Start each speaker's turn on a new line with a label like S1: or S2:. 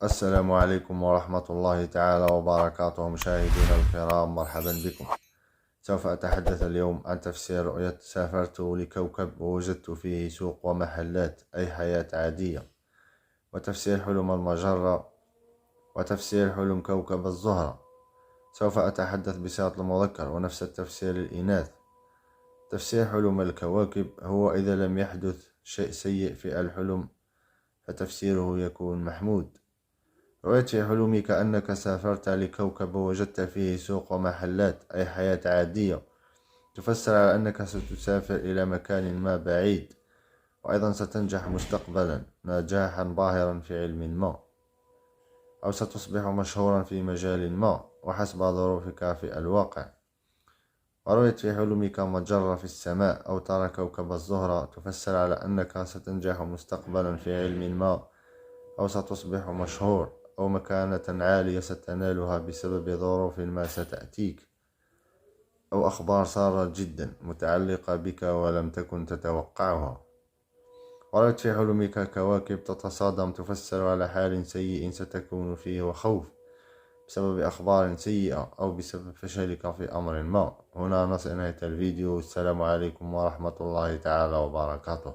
S1: السلام عليكم ورحمة الله تعالى وبركاته. مشاهدينا الكرام، مرحبا بكم. سوف أتحدث اليوم عن تفسير رؤية سافرت لكوكب ووجدت فيه سوق ومحلات، أي حياة عادية، وتفسير حلم المجرة، وتفسير حلم كوكب الزهرة. سوف أتحدث بصيغة المذكر ونفس التفسير الإناث. تفسير حلم الكواكب هو إذا لم يحدث شيء سيء في الحلم فتفسيره يكون محمود. رؤيت في حلمي كأنك سافرت لكوكب ووجدت فيه سوق ومحلات، أي حياة عادية، تفسر على أنك ستسافر إلى مكان ما بعيد، وأيضا ستنجح مستقبلا نجاحا باهرا في علم ما، أو ستصبح مشهورا في مجال ما وحسب ظروفك في الواقع. ورؤيت في حلمي كمجرة في السماء أو ترى كوكب الزهرة، تفسر على أنك ستنجح مستقبلا في علم ما، أو ستصبح مشهور، أو مكانة عالية ستنالها بسبب ظروف ما ستأتيك، أو أخبار سارة جدا متعلقة بك ولم تكن تتوقعها. ورأيت في حلمك كواكب تتصادم، تفسر على حال سيء ستكون فيه وخوف بسبب أخبار سيئة أو بسبب فشلك في أمر ما. هنا نصل نهاية الفيديو. السلام عليكم ورحمة الله تعالى وبركاته.